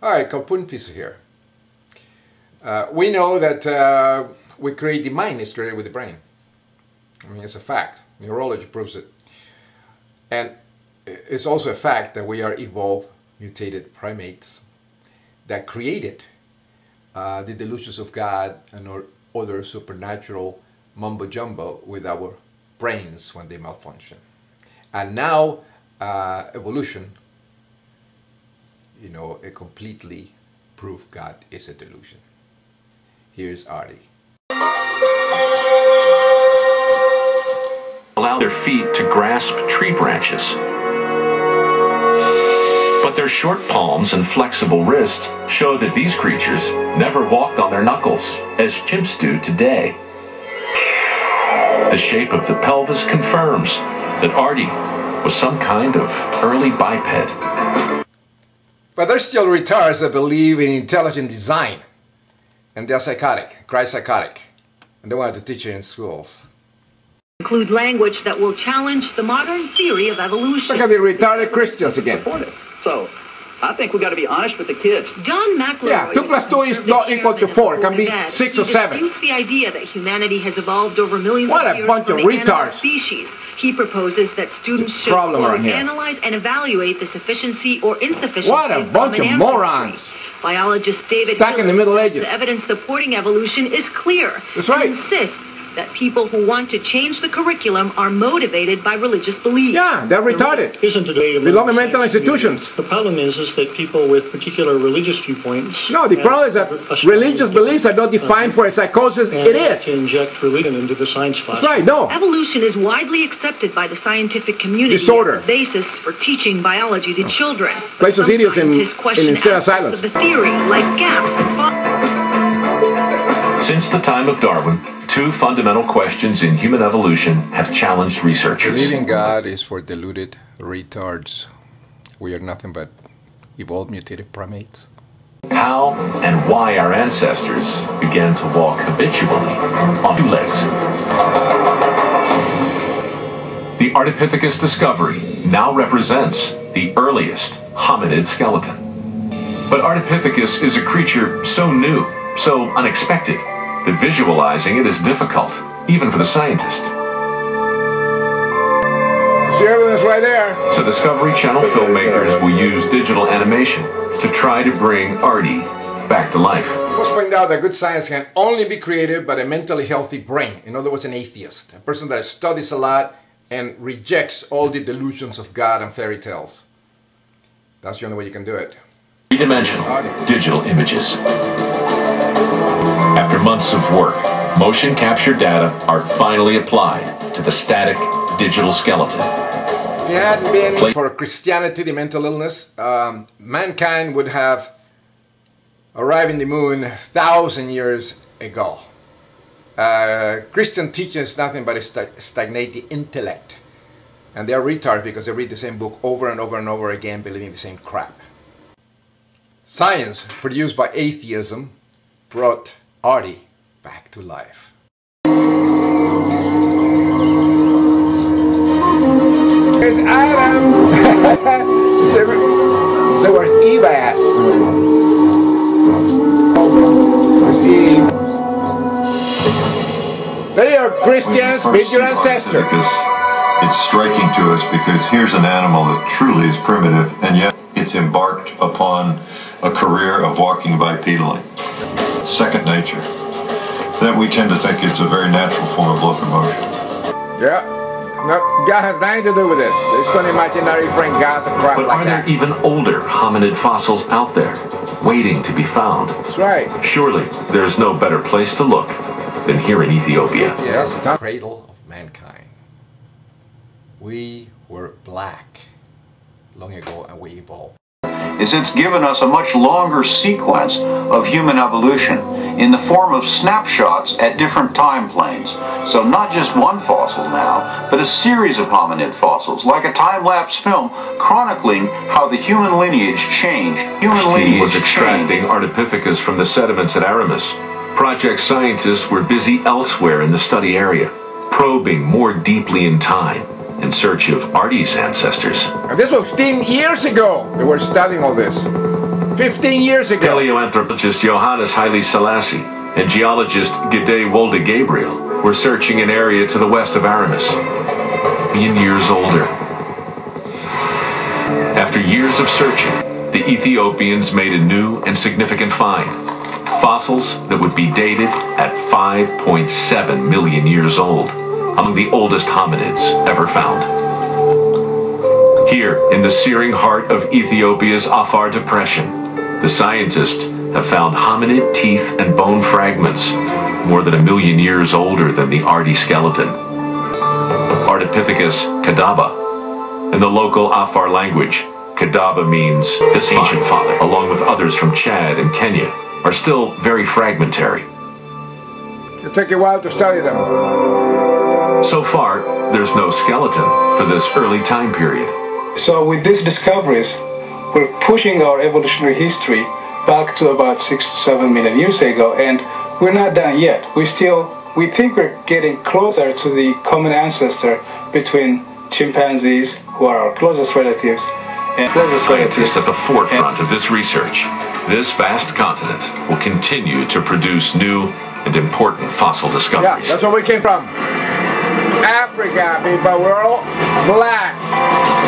Hi, Kalpunpis here. We know that we create the mind is created with the brain. I mean, it's a fact. Neurology proves it. And it's also a fact that we are evolved, mutated primates that created the delusions of God and other supernatural mumbo-jumbo with our brains when they malfunction. And now evolution, it completely proved God is a delusion. Here's Artie. Allow their feet to grasp tree branches. But their short palms and flexible wrists show that these creatures never walked on their knuckles, as chimps do today. The shape of the pelvis confirms that Artie was some kind of early biped. But there's still retards that believe in intelligent design. And they're psychotic, christ-psychotic. And they want to teach it in schools. Include language that will challenge the modern theory of evolution. Look at the retarded Christians again. So, I think we got to be honest with the kids. John McElroy. Yeah, 2 plus 2 is not equal to 4. It can be 6 or 7. He disputes the idea that humanity has evolved over millions what of a years bunch from of the retards. animal species. He proposes that students should analyze and evaluate the sufficiency or insufficiency what a bunch of morons. Biologist David Back in the Middle Ages. The evidence supporting evolution is clear. That's right. He insists that people who want to change the curriculum are motivated by religious belief. Yeah, they're retarded. Isn't a debate they belong in mental institutions. The problem is that people with particular religious viewpoints... No, the problem is that religious beliefs are not defined for a psychosis. It is. To inject religion into the science class. That's right, no. Evolution is widely accepted by the scientific community Disorder. as the basis for teaching biology to children. Places Some idiots scientists question insane aspects asylums. of the theory, like gaps and Since the time of Darwin, 2 fundamental questions in human evolution have challenged researchers. Believing God is for deluded retards. We are nothing but evolved mutated primates. How and why our ancestors began to walk habitually on 2 legs. The Ardipithecus discovery now represents the earliest hominid skeleton. But Ardipithecus is a creature so new, so unexpected, that visualizing it is difficult, even for the scientist. See evidence right there. So Discovery Channel filmmakers will use digital animation to try to bring Artie back to life. I must point out that good science can only be created by a mentally healthy brain. In other words, an atheist. A person that studies a lot and rejects all the delusions of God and fairy tales. That's the only way you can do it. 3-dimensional digital images. After months of work, motion capture data are finally applied to the static digital skeleton. If it hadn't been for Christianity, the mental illness, mankind would have arrived in the moon 1,000 years ago. Christian teaching is nothing but stagnate the intellect. And they are retards because they read the same book over and over and over again, believing the same crap. Science, produced by atheism, brought Artie back to life. Here's Adam! So where's Eve at? Where's Eve? They are Christians, meet your ancestor. It's striking to us because here's an animal that truly is primitive, and yet it's embarked upon a career of walking bipedally. Second nature. That we tend to think it's a very natural form of locomotion. Yeah. No, God has nothing to do with it. There's some imaginary friend gods and crap but like are that. there even older hominid fossils out there, waiting to be found? That's right. Surely there's no better place to look than here in Ethiopia. Yes, the cradle of mankind. We were black long ago and we evolved. It's given us a much longer sequence of human evolution in the form of snapshots at different time planes. So not just one fossil now, but a series of hominid fossils, like a time-lapse film chronicling how the human lineage changed. Human lineage was extracting Ardipithecus from the sediments at Aramis. Project scientists were busy elsewhere in the study area, probing more deeply in time in search of Artie's ancestors. And this was 10 years ago they were studying all this. 15 years ago. Paleoanthropologist Johannes Haile Selassie and geologist Gide Wolde Gabriel were searching an area to the west of Aramis, million years older. After years of searching, the Ethiopians made a new and significant find. Fossils that would be dated at 5.7 million years old, among the oldest hominids ever found. Here, in the searing heart of Ethiopia's Afar Depression, the scientists have found hominid teeth and bone fragments more than 1 million years older than the Ardi skeleton. Ardipithecus kadaba. In the local Afar language, kadaba means this ancient father, along with others from Chad and Kenya, are still very fragmentary. It'll take a while to study them. So far, there's no skeleton for this early time period. So with these discoveries, we're pushing our evolutionary history back to about 6 to 7 million years ago, and we're not done yet. We think we're getting closer to the common ancestor between chimpanzees, who are our closest relatives, and scientists at the forefront of this research. This vast continent will continue to produce new and important fossil discoveries. Yeah, that's where we came from. Africa, people, we're all black.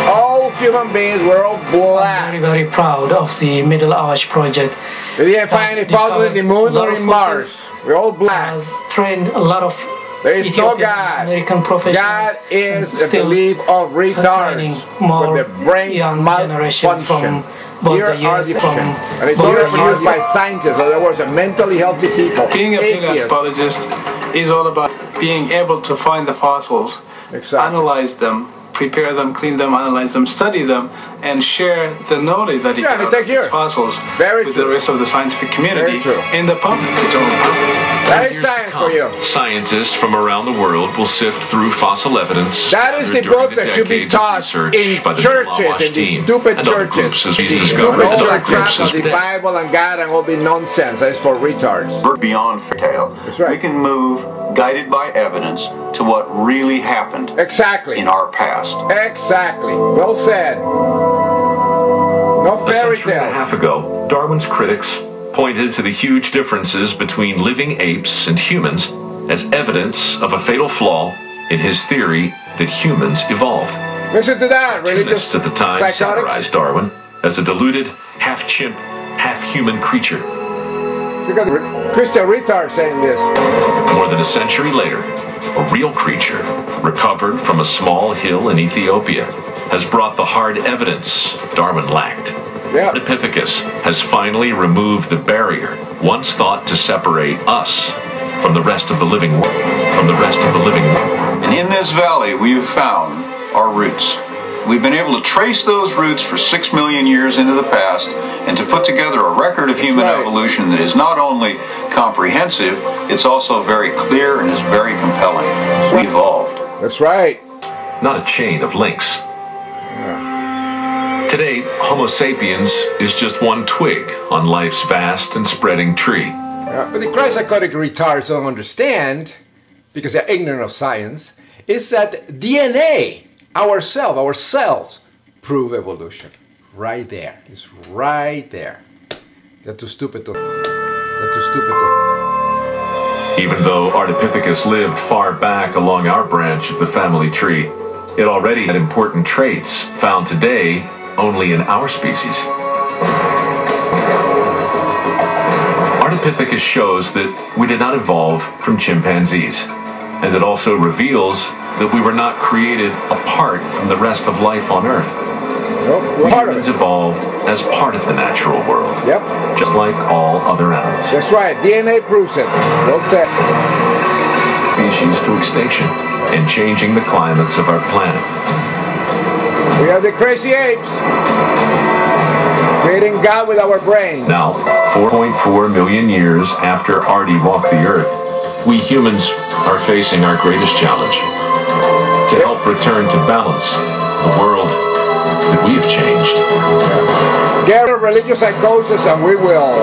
All human beings, we're all black. I'm very, very proud of the Middle Arch project. We didn't find any fossils in the moon or in Mars. We're all black. Has trained a lot of there is Ethiopian no God. American professionals. God is a belief of retards with the brain's malfunction. Here are the and it's all produced by scientists, in other words, mentally healthy people. Being a paleoanthropologist is all about being able to find the fossils, analyze them, prepare them, clean them, analyze them, study them, and share the knowledge that you get out of these fossils with the rest of the scientific community and the public, the general public. That is science for you. Scientists from around the world will sift through fossil evidence. That is the book that should be taught in churches, in these stupid churches. These stupid churches of the Bible and God and all the nonsense. That is for retards. We're beyond fairytale. That's right. We can move, guided by evidence, to what really happened in our past. Exactly. Well said. No fairy tale. A century and a half ago, Darwin's critics pointed to the huge differences between living apes and humans as evidence of a fatal flaw in his theory that humans evolved. Listen to that, religious at the time satirized Darwin as a deluded, half-chimp, half-human creature. Look at the Christian retard saying this. More than a century later, a real creature, recovered from a small hill in Ethiopia, has brought the hard evidence Darwin lacked. Ardipithecus has finally removed the barrier once thought to separate us from the rest of the living world. And in this valley we have found our roots. We've been able to trace those roots for 6 million years into the past and to put together a record of human evolution that is not only comprehensive, it's also very clear and is very compelling. We evolved. That's right. Not a chain of links. Today, Homo sapiens is just one twig on life's vast and spreading tree. But the christ-psychotic retards don't understand, because they're ignorant of science, is that DNA, our cells, prove evolution. Right there. It's right there. They're too stupid to... Even though Ardipithecus lived far back along our branch of the family tree, it already had important traits found today only in our species. Ardipithecus shows that we did not evolve from chimpanzees, and it also reveals that we were not created apart from the rest of life on Earth. Nope, humans evolved as part of the natural world, just like all other animals. That's right, DNA proves it. Well said. Species to extinction and changing the climates of our planet. We are the crazy apes, creating God with our brains. Now, 4.4 million years after Ardi walked the Earth, we humans are facing our greatest challenge: to help return to balance the world that we have changed. Get rid of religious psychosis and we will.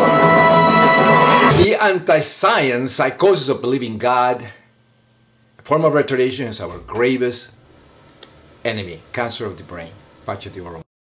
The anti-science psychosis of believing God, a form of retardation, is our gravest enemy, cancer of the brain. Pace